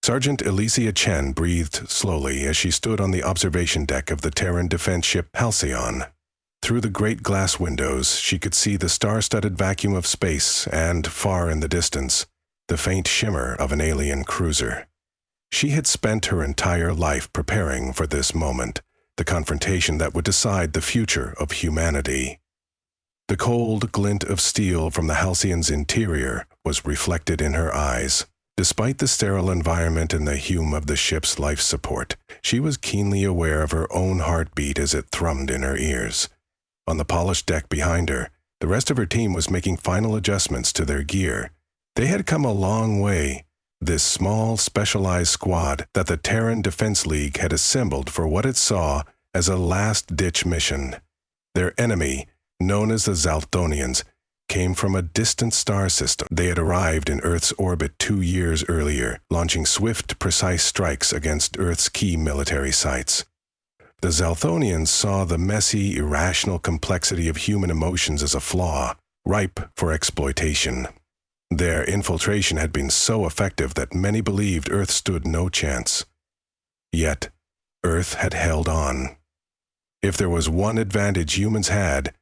Sergeant Elysia Chen breathed slowly as she stood on the observation deck of the Terran defense ship Halcyon. Through the great glass windows, she could see the star-studded vacuum of space and, far in the distance, the faint shimmer of an alien cruiser. She had spent her entire life preparing for this moment, the confrontation that would decide the future of humanity. The cold glint of steel from the Halcyon's interior was reflected in her eyes. Despite the sterile environment and the hum of the ship's life support, she was keenly aware of her own heartbeat as it thrummed in her ears. On the polished deck behind her, the rest of her team was making final adjustments to their gear. They had come a long way, this small, specialized squad that the Terran Defense League had assembled for what it saw as a last-ditch mission. Their enemy, known as the Zalthonians, came from a distant star system. They had arrived in Earth's orbit 2 years earlier, launching swift, precise strikes against Earth's key military sites. The Zalthonians saw the messy, irrational complexity of human emotions as a flaw, ripe for exploitation. Their infiltration had been so effective that many believed Earth stood no chance. Yet, Earth had held on. If there was one advantage humans had,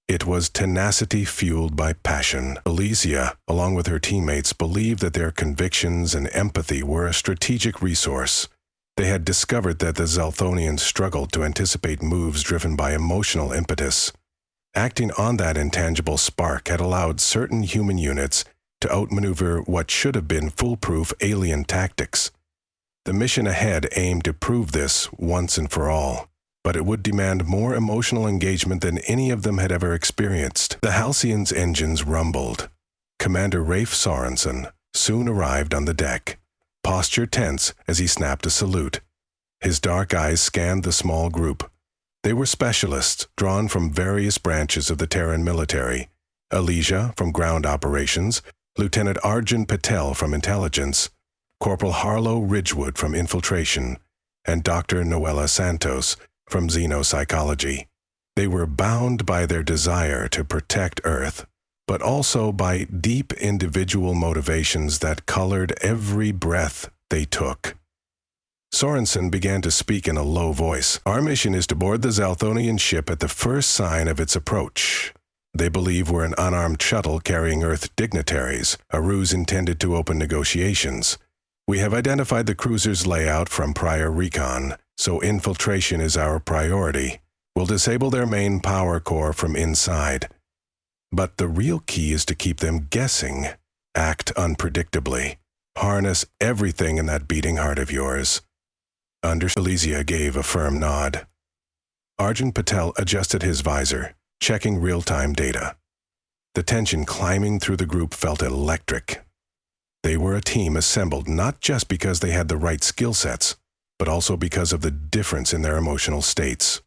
it was tenacity fueled by passion. Elysia, along with her teammates, believed that their convictions and empathy were a strategic resource. They had discovered that the Zalthonians struggled to anticipate moves driven by emotional impetus. Acting on that intangible spark had allowed certain human units to outmaneuver what should have been foolproof alien tactics. The mission ahead aimed to prove this once and for all, but it would demand more emotional engagement than any of them had ever experienced. The Halcyon's engines rumbled. Commander Rafe Sorensen soon arrived on the deck, posture tense as he snapped a salute. His dark eyes scanned the small group. They were specialists drawn from various branches of the Terran military. Elysia from ground operations, Lieutenant Arjun Patel from intelligence, Corporal Harlow Ridgewood from infiltration, and Dr. Noella Santos from xenopsychology. They were bound by their desire to protect Earth, but also by deep individual motivations that colored every breath they took. Sorensen began to speak in a low voice. Our mission is to board the Zalthonian ship at the first sign of its approach. They believe we're an unarmed shuttle carrying Earth dignitaries, a ruse intended to open negotiations. We have identified the cruiser's layout from prior recon, so infiltration is our priority. We'll disable their main power core from inside. But the real key is to keep them guessing. Act unpredictably. Harness everything in that beating heart of yours. Elysia gave a firm nod. Arjun Patel adjusted his visor, checking real-time data. The tension climbing through the group felt electric. They were a team assembled not just because they had the right skill sets, but also because of the difference in their emotional states.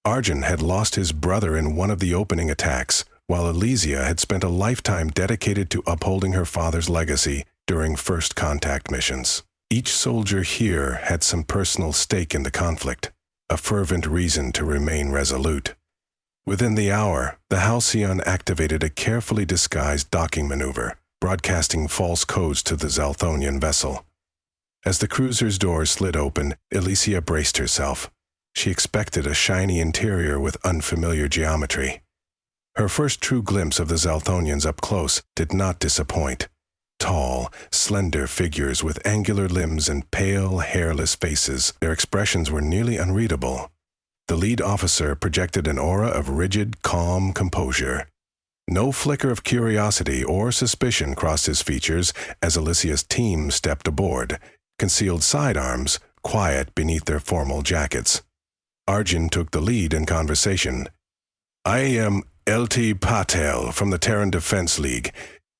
Arjun had lost his brother in one of the opening attacks, while Elysia had spent a lifetime dedicated to upholding her father's legacy during first contact missions. Each soldier here had some personal stake in the conflict, a fervent reason to remain resolute. Within the hour, the Halcyon activated a carefully disguised docking maneuver, broadcasting false codes to the Zalthonian vessel. As the cruiser's doors slid open, Elysia braced herself. She expected a shiny interior with unfamiliar geometry. Her first true glimpse of the Zalthonians up close did not disappoint. Tall, slender figures with angular limbs and pale, hairless faces, their expressions were nearly unreadable. The lead officer projected an aura of rigid, calm composure. No flicker of curiosity or suspicion crossed his features as Elysia's team stepped aboard, concealed sidearms quiet beneath their formal jackets. Arjun took the lead in conversation. I am L.T. Patel from the Terran Defense League.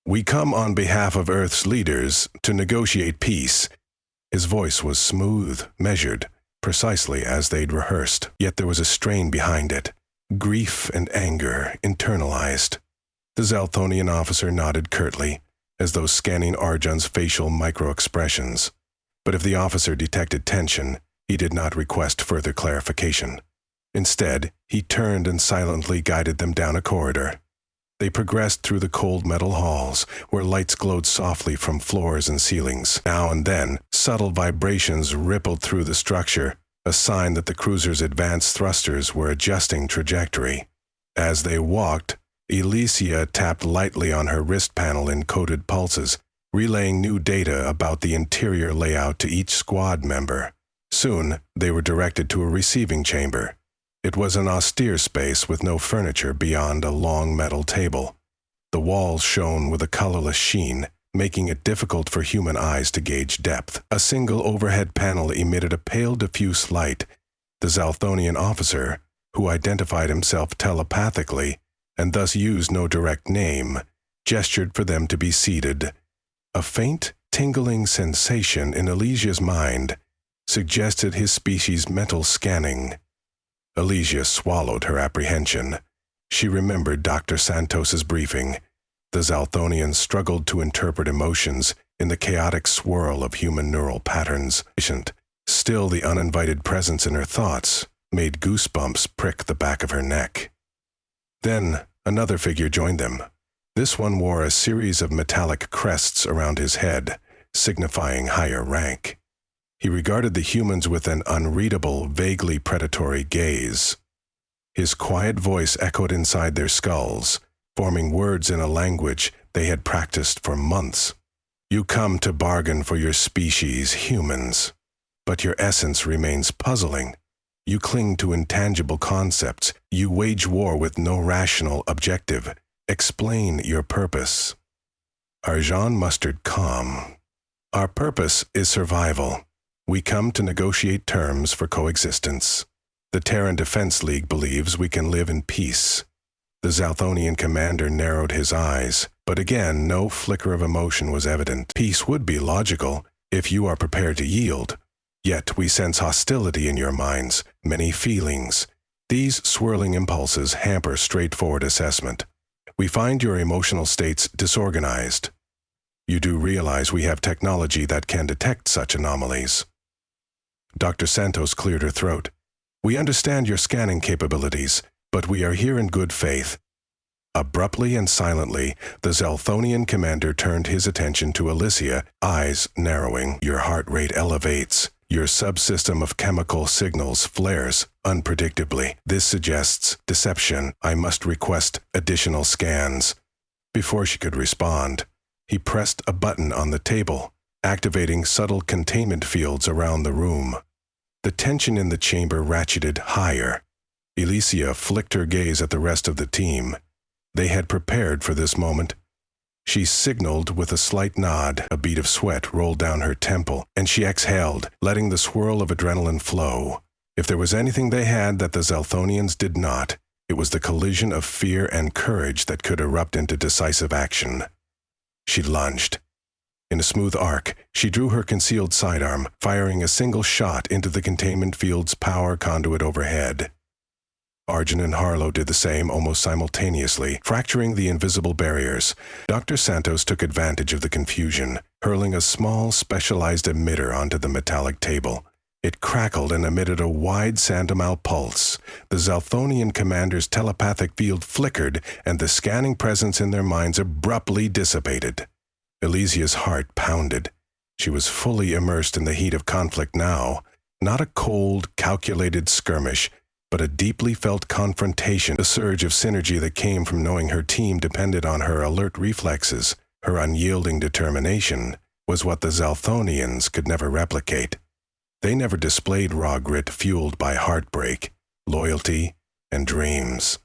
We come on behalf of Earth's leaders to negotiate peace. His voice was smooth, measured, precisely as they'd rehearsed, yet there was a strain behind it. Grief and anger internalized. The Zalthonian officer nodded curtly, as though scanning Arjun's facial micro-expressions. But if the officer detected tension, he did not request further clarification. Instead, he turned and silently guided them down a corridor. They progressed through the cold metal halls, where lights glowed softly from floors and ceilings. Now and then, Subtle vibrations rippled through the structure, a sign that the cruiser's advanced thrusters were adjusting trajectory. As they walked, Elysia tapped lightly on her wrist panel in coded pulses, relaying new data about the interior layout to each squad member. Soon, they were directed to a receiving chamber. It was an austere space with no furniture beyond a long metal table. The walls shone with a colorless sheen, making it difficult for human eyes to gauge depth. A single overhead panel emitted a pale diffuse light. The Zalthonian officer, who identified himself telepathically and thus used no direct name, gestured for them to be seated. A faint, tingling sensation in Elysia's mind suggested his species' mental scanning. Elysia swallowed her apprehension. She remembered Dr. Santos's briefing. The Zalthonians struggled to interpret emotions in the chaotic swirl of human neural patterns. Still, the uninvited presence in her thoughts made goosebumps prick the back of her neck. Then, another figure joined them. This one wore a series of metallic crests around his head, signifying higher rank. He regarded the humans with an unreadable, vaguely predatory gaze. His quiet voice echoed inside their skulls, forming words in a language they had practiced for months. You come to bargain for your species, humans, but your essence remains puzzling. You cling to intangible concepts. You wage war with no rational objective. Explain your purpose. Arjan mustered calm. Our purpose is survival. We come to negotiate terms for coexistence. The Terran Defense League believes we can live in peace. The Zalthonian commander narrowed his eyes, but again no flicker of emotion was evident. Peace would be logical if you are prepared to yield. Yet we sense hostility in your minds, many feelings. These swirling impulses hamper straightforward assessment. We find your emotional states disorganized. You do realize we have technology that can detect such anomalies. Dr. Santos cleared her throat. We understand your scanning capabilities, but we are here in good faith. Abruptly and silently, the Zalthonian commander turned his attention to Elysia, eyes narrowing. Your heart rate elevates. Your subsystem of chemical signals flares unpredictably. This suggests deception. I must request additional scans. Before she could respond, he pressed a button on the table, activating subtle containment fields around the room. The tension in the chamber ratcheted higher. Elysia flicked her gaze at the rest of the team. They had prepared for this moment. She signaled with a slight nod. A bead of sweat rolled down her temple, and she exhaled, letting the swirl of adrenaline flow. If there was anything they had that the Zalthonians did not, it was the collision of fear and courage that could erupt into decisive action. She lunged. In a smooth arc, she drew her concealed sidearm, firing a single shot into the containment field's power conduit overhead. Arjun and Harlow did the same almost simultaneously, fracturing the invisible barriers. Dr. Santos took advantage of the confusion, hurling a small, specialized emitter onto the metallic table. It crackled and emitted a wide Sandomal pulse. The Zalthonian commander's telepathic field flickered, and the scanning presence in their minds abruptly dissipated. Elysia's heart pounded. She was fully immersed in the heat of conflict now, not a cold, calculated skirmish, but a deeply felt confrontation, a surge of synergy that came from knowing her team depended on her alert reflexes. Her unyielding determination was what the Zalthonians could never replicate. They never displayed raw grit fueled by heartbreak, loyalty, and dreams.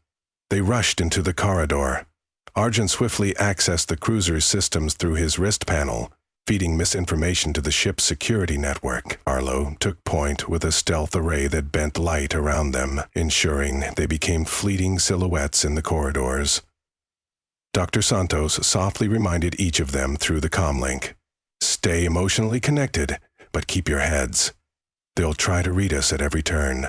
They rushed into the corridor. Arjun swiftly accessed the cruiser's systems through his wrist panel, feeding misinformation to the ship's security network. Arlo took point with a stealth array that bent light around them, ensuring they became fleeting silhouettes in the corridors. Dr. Santos softly reminded each of them through the comlink. Stay emotionally connected, but keep your heads. They'll try to read us at every turn.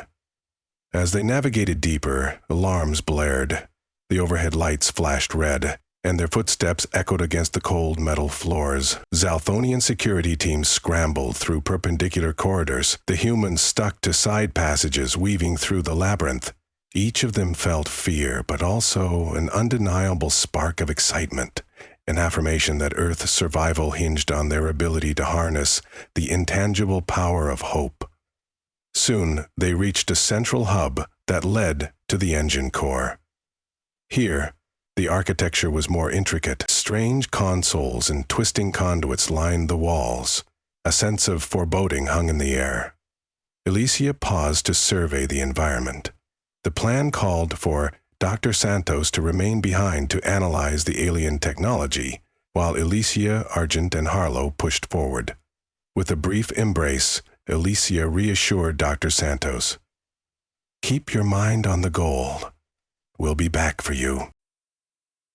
As they navigated deeper, alarms blared. The overhead lights flashed red, and their footsteps echoed against the cold metal floors. Zalthonian security teams scrambled through perpendicular corridors, the humans stuck to side passages weaving through the labyrinth. Each of them felt fear, but also an undeniable spark of excitement. an affirmation that Earth's survival hinged on their ability to harness the intangible power of hope. Soon, they reached a central hub that led to the engine core. Here, the architecture was more intricate. Strange consoles and twisting conduits lined the walls. A sense of foreboding hung in the air. Alicia paused to survey the environment. The plan called for Dr. Santos to remain behind to analyze the alien technology, while Alicia, Argent, and Harlow pushed forward. With a brief embrace, Alicia reassured Dr. Santos. "Keep your mind on the goal. We'll be back for you."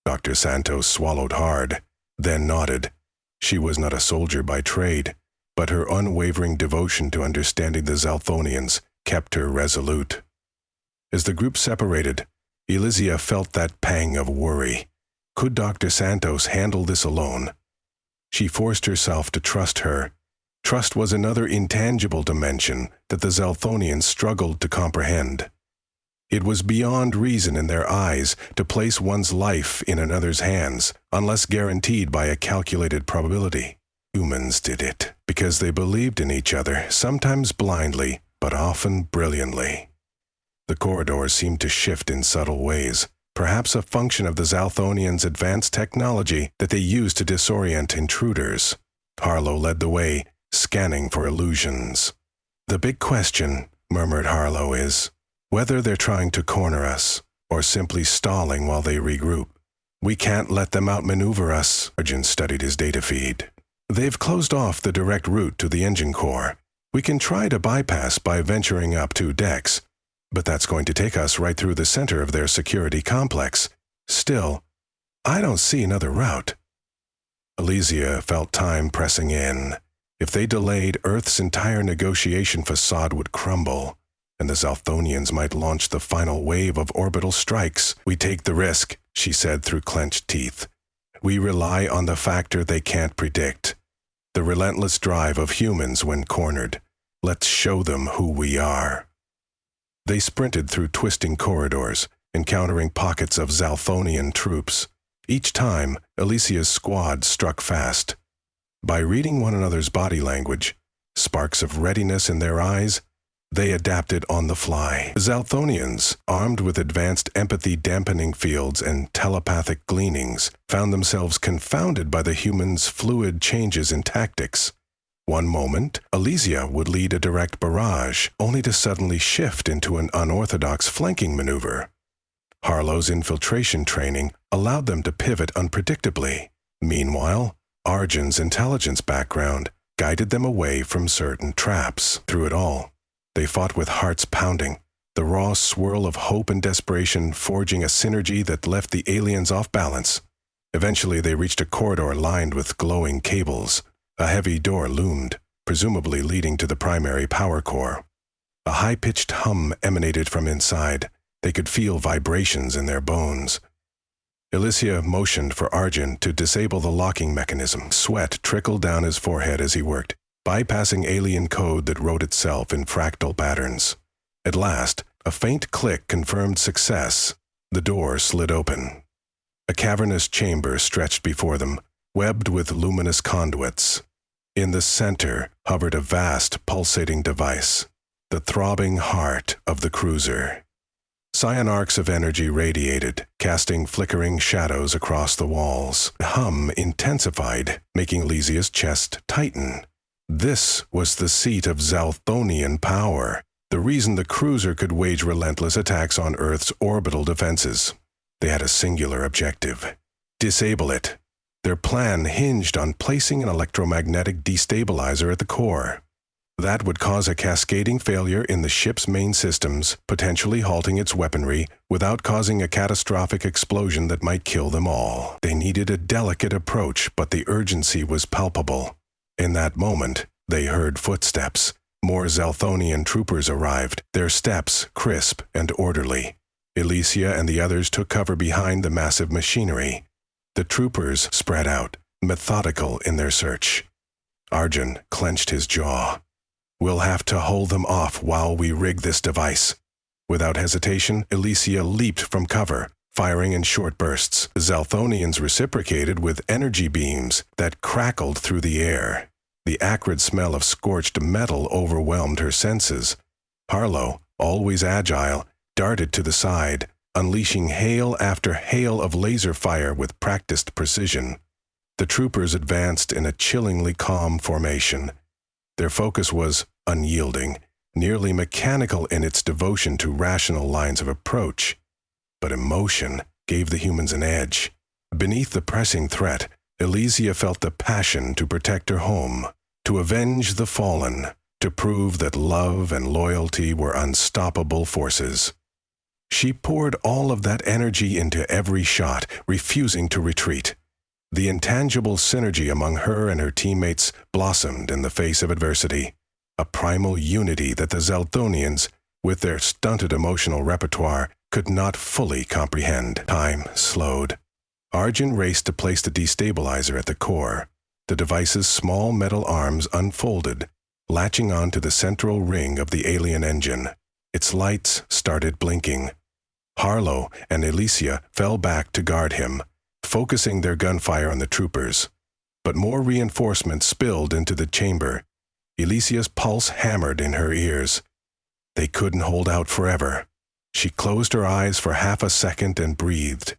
Dr. Santos swallowed hard, then nodded. She was not a soldier by trade, but her unwavering devotion to understanding the Zalthonians kept her resolute. As the group separated, Alicia felt that pang of worry. Could Dr. Santos handle this alone? She forced herself to trust her. Trust was another intangible dimension that the Zalthonians struggled to comprehend. It was beyond reason in their eyes to place one's life in another's hands, unless guaranteed by a calculated probability. Humans did it, because they believed in each other, sometimes blindly, but often brilliantly. The corridors seemed to shift in subtle ways, perhaps a function of the Zalthonians' advanced technology that they used to disorient intruders. Harlow led the way, scanning for illusions. "The big question," murmured Harlow, "is whether they're trying to corner us, or simply stalling while they regroup. We can't let them outmaneuver us." Argent studied his data feed. "They've closed off the direct route to the engine core. We can try to bypass by venturing up 2 decks, but that's going to take us right through the center of their security complex. Still, I don't see another route." Alicia felt time pressing in. If they delayed, Earth's entire negotiation facade would crumble, and the Zalthonians might launch the final wave of orbital strikes. "We take the risk," she said through clenched teeth. "We rely on the factor they can't predict. The relentless drive of humans when cornered. Let's show them who we are." They sprinted through twisting corridors, encountering pockets of Zalthonian troops. Each time, Alicia's squad struck fast. By reading one another's body language, sparks of readiness in their eyes, they adapted on the fly. The Zalthonians, armed with advanced empathy-dampening fields and telepathic gleanings, found themselves confounded by the humans' fluid changes in tactics. One moment, Alicia would lead a direct barrage, only to suddenly shift into an unorthodox flanking maneuver. Harlow's infiltration training allowed them to pivot unpredictably. Meanwhile, Argent's intelligence background guided them away from certain traps. Through it all, they fought with hearts pounding, the raw swirl of hope and desperation forging a synergy that left the aliens off balance. Eventually, they reached a corridor lined with glowing cables. A heavy door loomed, presumably leading to the primary power core. A high-pitched hum emanated from inside. They could feel vibrations in their bones. Alicia motioned for Argent to disable the locking mechanism. Sweat trickled down his forehead as he worked, bypassing alien code that wrote itself in fractal patterns. At last, a faint click confirmed success. The door slid open. A cavernous chamber stretched before them, webbed with luminous conduits. In the center hovered a vast, pulsating device, the throbbing heart of the cruiser. Cyan arcs of energy radiated, casting flickering shadows across the walls. The hum intensified, making Alicia's chest tighten. This was the seat of Zalthonian power, the reason the cruiser could wage relentless attacks on Earth's orbital defenses. They had a singular objective: disable it. Their plan hinged on placing an electromagnetic destabilizer at the core. That would cause a cascading failure in the ship's main systems, potentially halting its weaponry without causing a catastrophic explosion that might kill them all. They needed a delicate approach, but the urgency was palpable. In that moment, they heard footsteps. More Zalthonian troopers arrived, their steps crisp and orderly. Alicia and the others took cover behind the massive machinery. The troopers spread out, methodical in their search. Arjun clenched his jaw. "We'll have to hold them off while we rig this device." Without hesitation, Alicia leaped from cover, firing in short bursts. The Zalthonians reciprocated with energy beams that crackled through the air. The acrid smell of scorched metal overwhelmed her senses. Harlow, always agile, darted to the side, unleashing hail after hail of laser fire with practiced precision. The troopers advanced in a chillingly calm formation. Their focus was unyielding, nearly mechanical in its devotion to rational lines of approach. But emotion gave the humans an edge. Beneath the pressing threat, Elysia felt the passion to protect her home, to avenge the fallen, to prove that love and loyalty were unstoppable forces. She poured all of that energy into every shot, refusing to retreat. The intangible synergy among her and her teammates blossomed in the face of adversity, a primal unity that the Zalthonians, with their stunted emotional repertoire, could not fully comprehend. Time slowed. Arjun raced to place the destabilizer at the core. The device's small metal arms unfolded, latching onto the central ring of the alien engine. Its lights started blinking. Harlow and Elysia fell back to guard him, focusing their gunfire on the troopers. But more reinforcements spilled into the chamber. Elysia's pulse hammered in her ears. They couldn't hold out forever. She closed her eyes for half a second and breathed.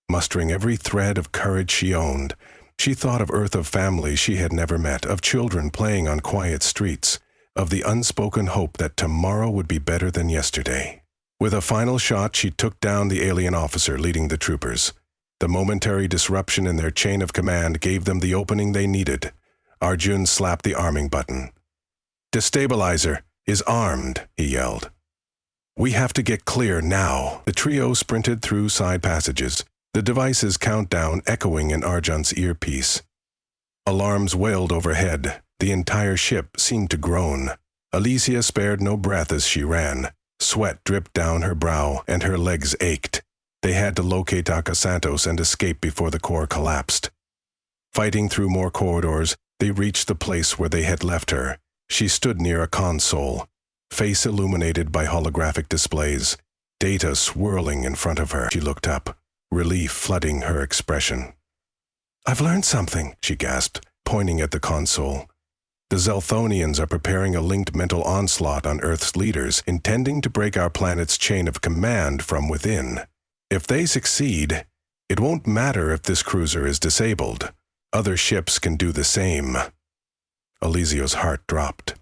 Mustering every thread of courage she owned, she thought of Earth, of families she had never met, of children playing on quiet streets, of the unspoken hope that tomorrow would be better than yesterday. With a final shot, she took down the alien officer leading the troopers. The momentary disruption in their chain of command gave them the opening they needed. Arjun slapped the arming button. "Destabilizer is armed," he yelled. "We have to get clear now." The trio sprinted through side passages, the device's countdown echoing in Arjun's earpiece. Alarms wailed overhead. The entire ship seemed to groan. Elysia spared no breath as she ran. Sweat dripped down her brow, and her legs ached. They had to locate Dr. Santos and escape before the core collapsed. Fighting through more corridors, they reached the place where they had left her. She stood near a console, face illuminated by holographic displays, data swirling in front of her. She looked up, relief flooding her expression. "I've learned something," she gasped, pointing at the console. "The Zalthonians are preparing a linked mental onslaught on Earth's leaders, intending to break our planet's chain of command from within. If they succeed, it won't matter if this cruiser is disabled. Other ships can do the same." Elysia's heart dropped.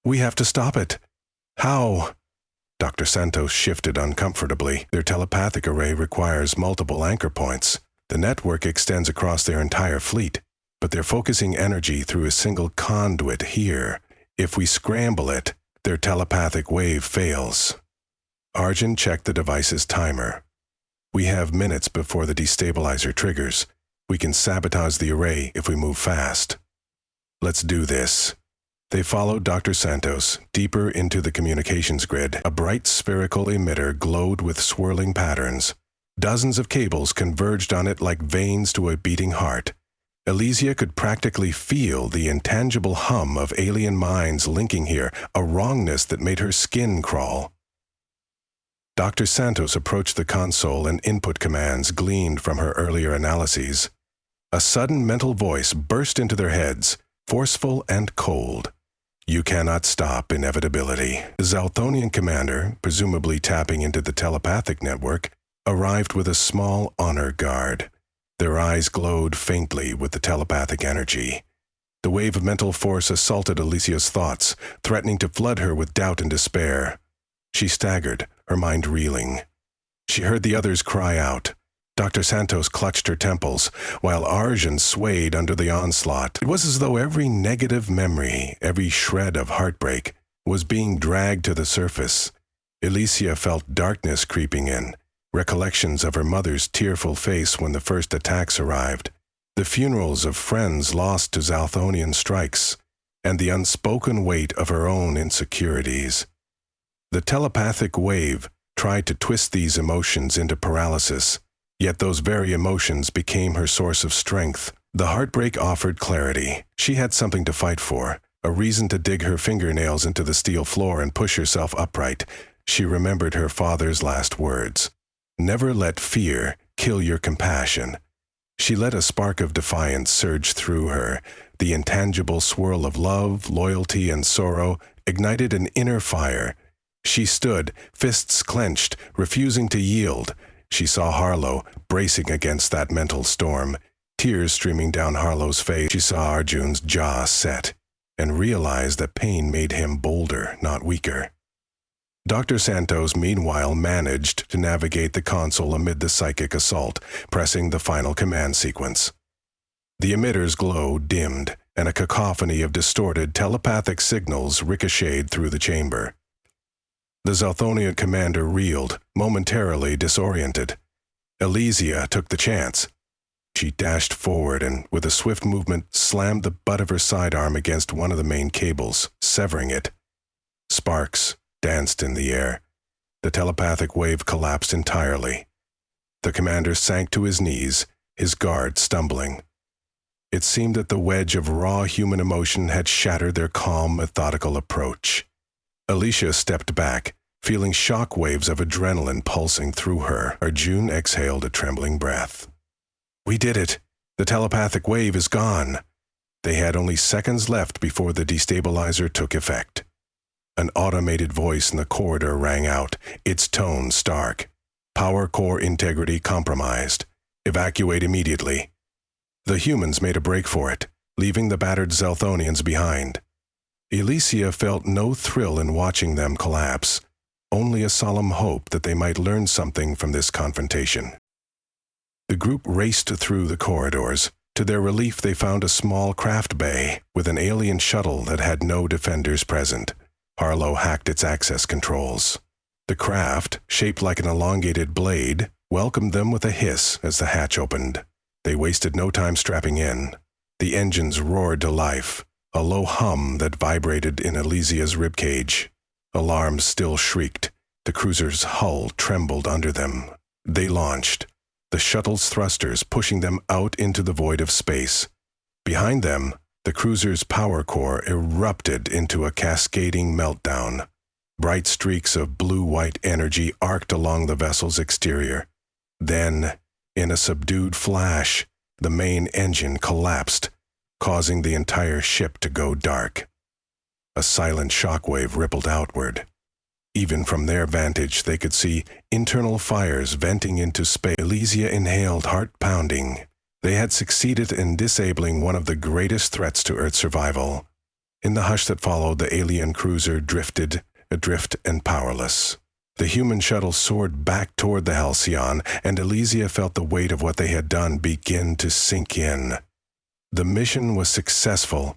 "We have to stop it. How?" Dr. Santos shifted uncomfortably. "Their telepathic array requires multiple anchor points. The network extends across their entire fleet, but they're focusing energy through a single conduit here. If we scramble it, their telepathic wave fails." Arjun checked the device's timer. "We have minutes before the destabilizer triggers. We can sabotage the array if we move fast." "Let's do this." They followed Dr. Santos deeper into the communications grid. A bright spherical emitter glowed with swirling patterns. Dozens of cables converged on it like veins to a beating heart. Elysia could practically feel the intangible hum of alien minds linking here, a wrongness that made her skin crawl. Dr. Santos approached the console and input commands gleaned from her earlier analyses. A sudden mental voice burst into their heads, forceful and cold. "You cannot stop inevitability." The Zalthonian commander, presumably tapping into the telepathic network, arrived with a small honor guard. Their eyes glowed faintly with the telepathic energy. The wave of mental force assaulted Elysia's thoughts, threatening to flood her with doubt and despair. She staggered, her mind reeling. She heard the others cry out. Dr. Santos clutched her temples, while Arjun swayed under the onslaught. It was as though every negative memory, every shred of heartbreak, was being dragged to the surface. Elysia felt darkness creeping in, recollections of her mother's tearful face when the first attacks arrived, the funerals of friends lost to Zalthonian strikes, and the unspoken weight of her own insecurities. The telepathic wave tried to twist these emotions into paralysis, yet those very emotions became her source of strength. The heartbreak offered clarity. She had something to fight for, a reason to dig her fingernails into the steel floor and push herself upright. She remembered her father's last words. Never let fear kill your compassion. She let a spark of defiance surge through her. The intangible swirl of love, loyalty, and sorrow ignited an inner fire. She stood, fists clenched, refusing to yield. She saw Harlow bracing against that mental storm, tears streaming down Harlow's face. She saw Arjun's jaw set, and realized that pain made him bolder, not weaker. Dr. Santos, meanwhile, managed to navigate the console amid the psychic assault, pressing the final command sequence. The emitter's glow dimmed, and a cacophony of distorted telepathic signals ricocheted through the chamber. The Zalthonian commander reeled, momentarily disoriented. Elysia took the chance. She dashed forward and, with a swift movement, slammed the butt of her sidearm against one of the main cables, severing it. Sparks danced in the air. The telepathic wave collapsed entirely. The commander sank to his knees, his guard stumbling. It seemed that the wedge of raw human emotion had shattered their calm, methodical approach. Alicia stepped back, feeling shock waves of adrenaline pulsing through her. Arjun exhaled a trembling breath. "We did it! The telepathic wave is gone!" They had only seconds left before the destabilizer took effect. An automated voice in the corridor rang out, its tone stark. "Power core integrity compromised. Evacuate immediately." The humans made a break for it, leaving the battered Zalthonians behind. Elysia felt no thrill in watching them collapse, only a solemn hope that they might learn something from this confrontation. The group raced through the corridors. To their relief, they found a small craft bay with an alien shuttle that had no defenders present. Harlow hacked its access controls. The craft, shaped like an elongated blade, welcomed them with a hiss as the hatch opened. They wasted no time strapping in. The engines roared to life, a low hum that vibrated in Elysia's ribcage. Alarms still shrieked. The cruiser's hull trembled under them. They launched, the shuttle's thrusters pushing them out into the void of space. Behind them, the cruiser's power core erupted into a cascading meltdown. Bright streaks of blue-white energy arced along the vessel's exterior. Then, in a subdued flash, the main engine collapsed, causing the entire ship to go dark. A silent shockwave rippled outward. Even from their vantage, they could see internal fires venting into space. Elysia inhaled, heart-pounding. They had succeeded in disabling one of the greatest threats to Earth's survival. In the hush that followed, the alien cruiser drifted, adrift and powerless. The human shuttle soared back toward the Halcyon, and Elysia felt the weight of what they had done begin to sink in. The mission was successful,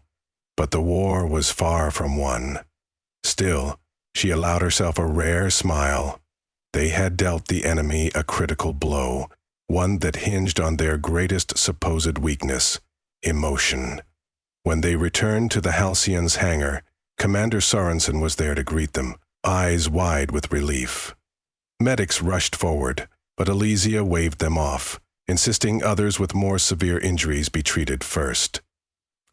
but the war was far from won. Still, she allowed herself a rare smile. They had dealt the enemy a critical blow, one that hinged on their greatest supposed weakness, emotion. When they returned to the Halcyon's hangar, Commander Sorensen was there to greet them, eyes wide with relief. Medics rushed forward, but Elysia waved them off, insisting others with more severe injuries be treated first.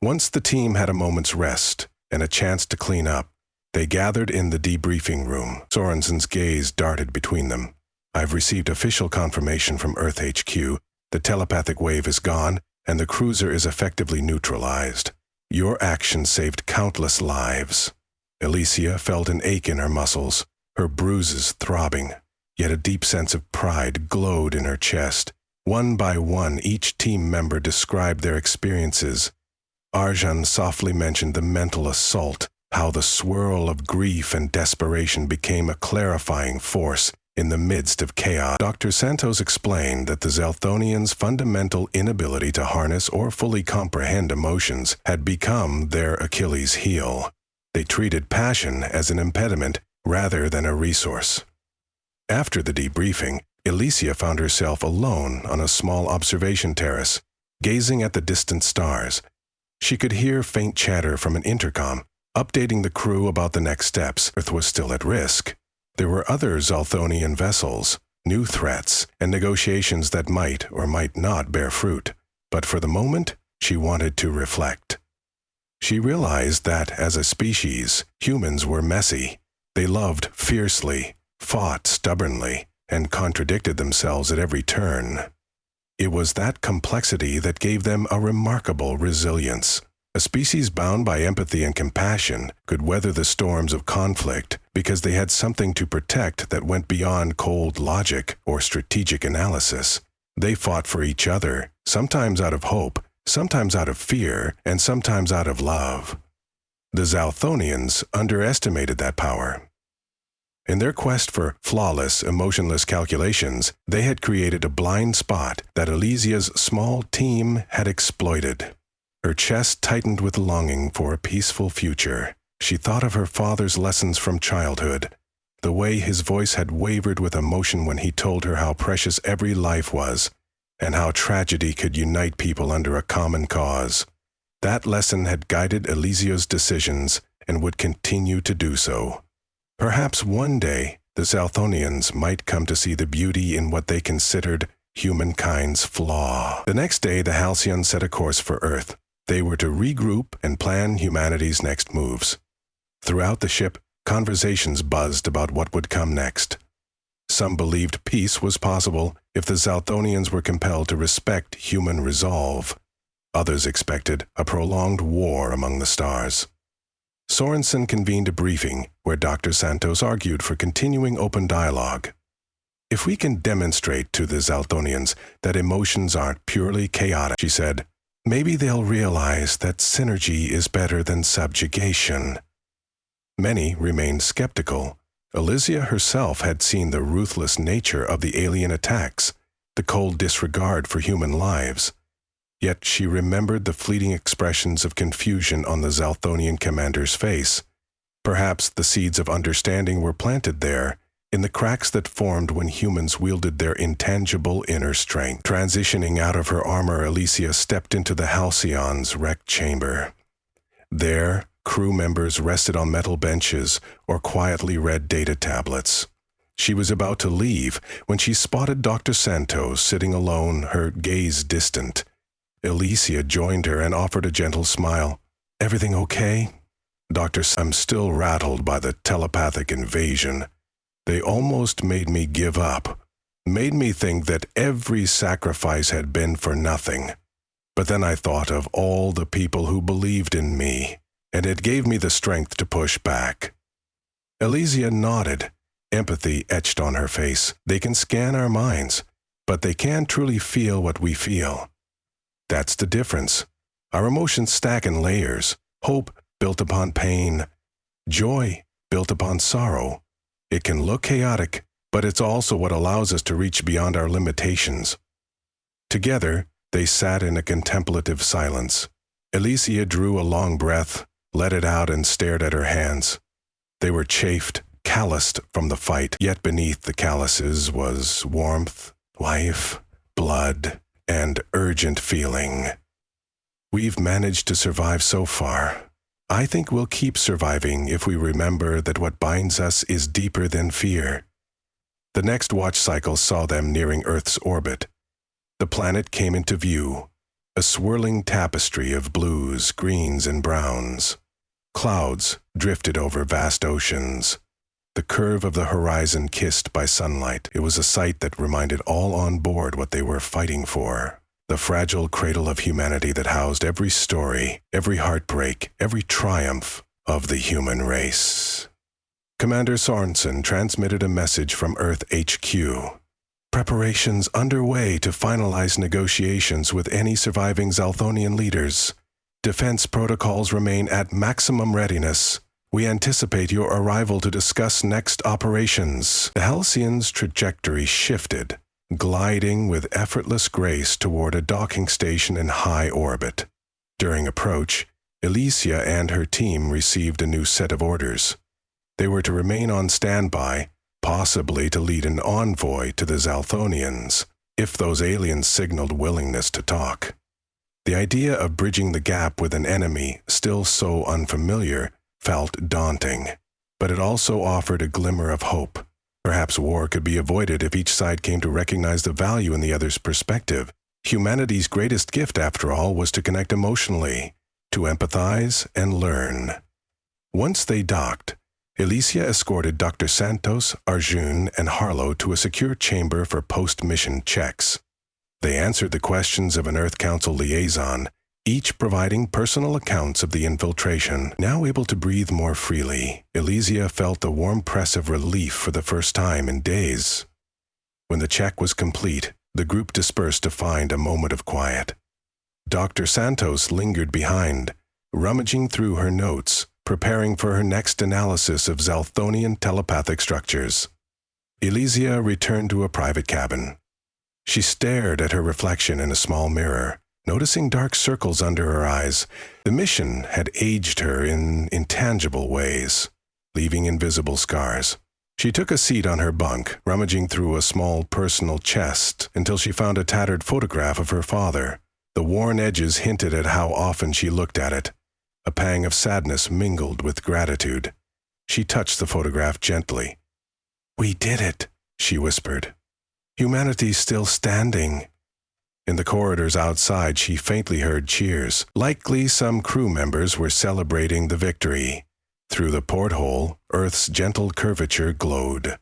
Once the team had a moment's rest and a chance to clean up, they gathered in the debriefing room. Sorensen's gaze darted between them. "I've received official confirmation from Earth HQ. The telepathic wave is gone, and the cruiser is effectively neutralized. Your action saved countless lives." Elysia felt an ache in her muscles, her bruises throbbing, yet a deep sense of pride glowed in her chest. One by one, each team member described their experiences. Arjun softly mentioned the mental assault, how the swirl of grief and desperation became a clarifying force in the midst of chaos. Dr. Santos explained that the Zalthonians' fundamental inability to harness or fully comprehend emotions had become their Achilles' heel. They treated passion as an impediment rather than a resource. After the debriefing, Elysia found herself alone on a small observation terrace, gazing at the distant stars. She could hear faint chatter from an intercom, updating the crew about the next steps. Earth was still at risk. There were other Zalthonian vessels, new threats, and negotiations that might or might not bear fruit. But for the moment, she wanted to reflect. She realized that, as a species, humans were messy. They loved fiercely, fought stubbornly, and contradicted themselves at every turn. It was that complexity that gave them a remarkable resilience. A species bound by empathy and compassion could weather the storms of conflict because they had something to protect that went beyond cold logic or strategic analysis. They fought for each other, sometimes out of hope, sometimes out of fear, and sometimes out of love. The Zalthonians underestimated that power. In their quest for flawless, emotionless calculations, they had created a blind spot that Elysia's small team had exploited. Her chest tightened with longing for a peaceful future. She thought of her father's lessons from childhood, the way his voice had wavered with emotion when he told her how precious every life was, and how tragedy could unite people under a common cause. That lesson had guided Elysia's decisions and would continue to do so. Perhaps one day, the Zalthonians might come to see the beauty in what they considered humankind's flaw. The next day, the Halcyons set a course for Earth. They were to regroup and plan humanity's next moves. Throughout the ship, conversations buzzed about what would come next. Some believed peace was possible if the Zalthonians were compelled to respect human resolve. Others expected a prolonged war among the stars. Sorensen convened a briefing where Dr. Santos argued for continuing open dialogue. If we can demonstrate to the Zalthonians that emotions aren't purely chaotic, she said, maybe they'll realize that synergy is better than subjugation. Many remained skeptical. Elysia herself had seen the ruthless nature of the alien attacks, the cold disregard for human lives. Yet she remembered the fleeting expressions of confusion on the Zalthonian commander's face. Perhaps the seeds of understanding were planted there, in the cracks that formed when humans wielded their intangible inner strength. Transitioning out of her armor, Elysia stepped into the Halcyon's wrecked chamber. There, crew members rested on metal benches or quietly read data tablets. She was about to leave when she spotted Dr. Santos sitting alone, her gaze distant. Elysia joined her and offered a gentle smile. "Everything okay?" I'm still rattled by the telepathic invasion. They almost made me give up, made me think that every sacrifice had been for nothing. But then I thought of all the people who believed in me, and it gave me the strength to push back. Elysia nodded, empathy etched on her face. They can scan our minds, but they can't truly feel what we feel. That's the difference. Our emotions stack in layers. Hope built upon pain. Joy built upon sorrow. It can look chaotic, but it's also what allows us to reach beyond our limitations. Together, they sat in a contemplative silence. Elysia drew a long breath, let it out, and stared at her hands. They were chafed, calloused from the fight, yet beneath the calluses was warmth, life, blood, and urgent feeling. We've managed to survive so far. I think we'll keep surviving if we remember that what binds us is deeper than fear. The next watch cycle saw them nearing Earth's orbit. The planet came into view, a swirling tapestry of blues, greens, and browns. Clouds drifted over vast oceans. The curve of the horizon kissed by sunlight. It was a sight that reminded all on board what they were fighting for. The fragile cradle of humanity that housed every story, every heartbreak, every triumph of the human race. Commander Sorensen transmitted a message from Earth HQ. Preparations underway to finalize negotiations with any surviving Zalthonian leaders. Defense protocols remain at maximum readiness. We anticipate your arrival to discuss next operations. The Halcyon's trajectory shifted, gliding with effortless grace toward a docking station in high orbit. During approach, Elysia and her team received a new set of orders. They were to remain on standby, possibly to lead an envoy to the Zalthonians, if those aliens signaled willingness to talk. The idea of bridging the gap with an enemy still so unfamiliar felt daunting, but it also offered a glimmer of hope. Perhaps war could be avoided if each side came to recognize the value in the other's perspective. Humanity's greatest gift, after all, was to connect emotionally, to empathize and learn. Once they docked, Alicia escorted Dr. Santos, Arjun, and Harlow to a secure chamber for post-mission checks. They answered the questions of an Earth Council liaison, each providing personal accounts of the infiltration. Now able to breathe more freely, Alicia felt a warm press of relief for the first time in days. When the check was complete, the group dispersed to find a moment of quiet. Dr. Santos lingered behind, rummaging through her notes, preparing for her next analysis of Zalthonian telepathic structures. Alicia returned to a private cabin. She stared at her reflection in a small mirror, noticing dark circles under her eyes. The mission had aged her in intangible ways, leaving invisible scars. She took a seat on her bunk, rummaging through a small personal chest until she found a tattered photograph of her father. The worn edges hinted at how often she looked at it. A pang of sadness mingled with gratitude. She touched the photograph gently. "We did it," she whispered. "Humanity's still standing." In the corridors outside, she faintly heard cheers. Likely some crew members were celebrating the victory. Through the porthole, Earth's gentle curvature glowed.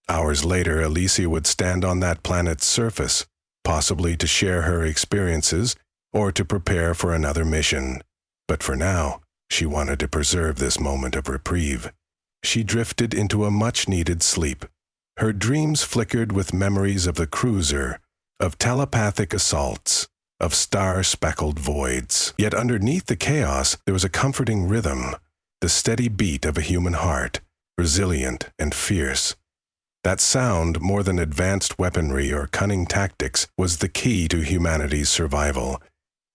Hours later, Alicia would stand on that planet's surface, possibly to share her experiences or to prepare for another mission. But for now, she wanted to preserve this moment of reprieve. She drifted into a much-needed sleep. Her dreams flickered with memories of the cruiser, of telepathic assaults, of star-speckled voids. Yet underneath the chaos, there was a comforting rhythm, the steady beat of a human heart, resilient and fierce. That sound, more than advanced weaponry or cunning tactics, was the key to humanity's survival.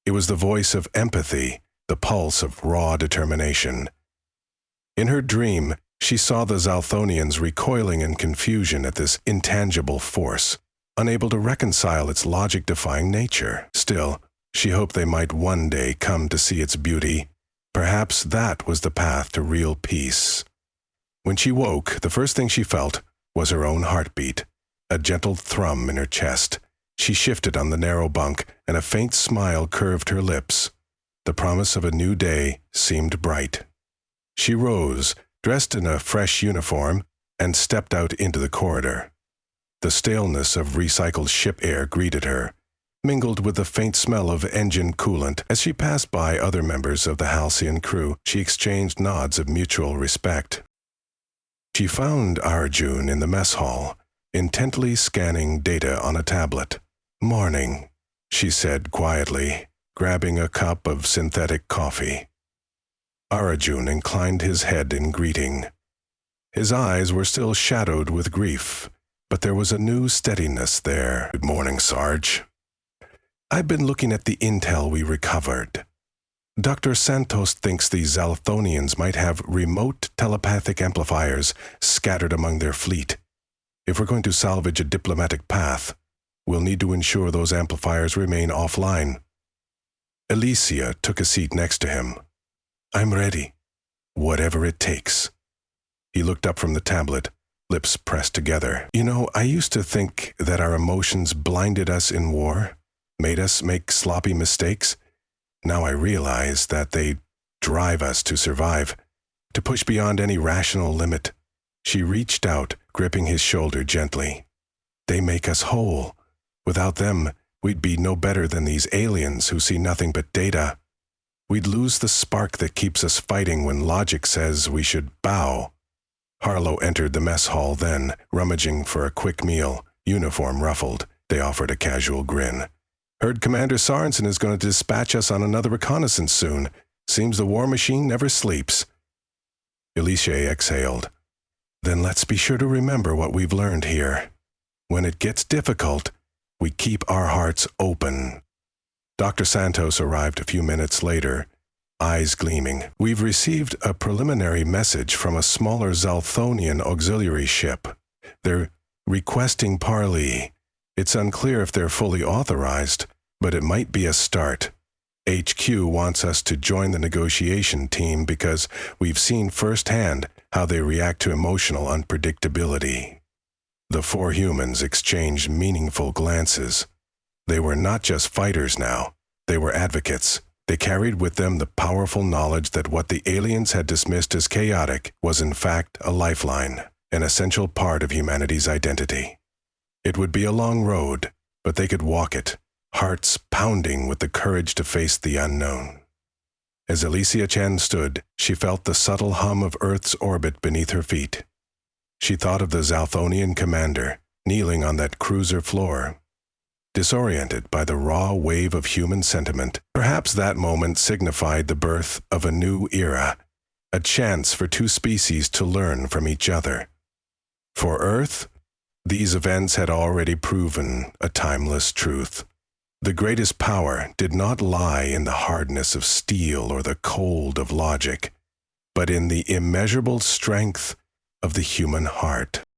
It was the voice of empathy, the pulse of raw determination. In her dream, she saw the Zalthonians recoiling in confusion at this intangible force, unable to reconcile its logic-defying nature. Still, she hoped they might one day come to see its beauty. Perhaps that was the path to real peace. When she woke, the first thing she felt was her own heartbeat, a gentle thrum in her chest. She shifted on the narrow bunk, and a faint smile curved her lips. The promise of a new day seemed bright. She rose, dressed in a fresh uniform, and stepped out into the corridor. The staleness of recycled ship air greeted her, mingled with the faint smell of engine coolant. As she passed by other members of the Halcyon crew, she exchanged nods of mutual respect. She found Arjun in the mess hall, intently scanning data on a tablet. "Morning," she said quietly, grabbing a cup of synthetic coffee. Arjun inclined his head in greeting. His eyes were still shadowed with grief, but there was a new steadiness there. "Good morning, Sarge. I've been looking at the intel we recovered. Dr. Santos thinks these Zalthonians might have remote telepathic amplifiers scattered among their fleet. If we're going to salvage a diplomatic path, we'll need to ensure those amplifiers remain offline." Alicia took a seat next to him. "I'm ready. Whatever it takes." He looked up from the tablet, lips pressed together. "You know, I used to think that our emotions blinded us in war, made us make sloppy mistakes. Now I realize that they drive us to survive, to push beyond any rational limit." She reached out, gripping his shoulder gently. "They make us whole. Without them, we'd be no better than these aliens who see nothing but data. We'd lose the spark that keeps us fighting when logic says we should bow." Harlow entered the mess hall then, rummaging for a quick meal, uniform ruffled. They offered a casual grin. "Heard Commander Sorensen is going to dispatch us on another reconnaissance soon. Seems the war machine never sleeps." Alicia exhaled. "Then let's be sure to remember what we've learned here. When it gets difficult, we keep our hearts open." Dr. Santos arrived a few minutes later, eyes gleaming. "We've received a preliminary message from a smaller Zalthonian auxiliary ship. They're requesting parley. It's unclear if they're fully authorized, but it might be a start. HQ wants us to join the negotiation team because we've seen firsthand how they react to emotional unpredictability." The four humans exchanged meaningful glances. They were not just fighters now. They were advocates. They carried with them the powerful knowledge that what the aliens had dismissed as chaotic was in fact a lifeline, an essential part of humanity's identity. It would be a long road, but they could walk it, hearts pounding with the courage to face the unknown. As Alicia Chen stood, she felt the subtle hum of Earth's orbit beneath her feet. She thought of the Zalthonian commander, kneeling on that cruiser floor. Disoriented by the raw wave of human sentiment, perhaps that moment signified the birth of a new era, a chance for two species to learn from each other. For Earth, these events had already proven a timeless truth. The greatest power did not lie in the hardness of steel or the cold of logic, but in the immeasurable strength of the human heart.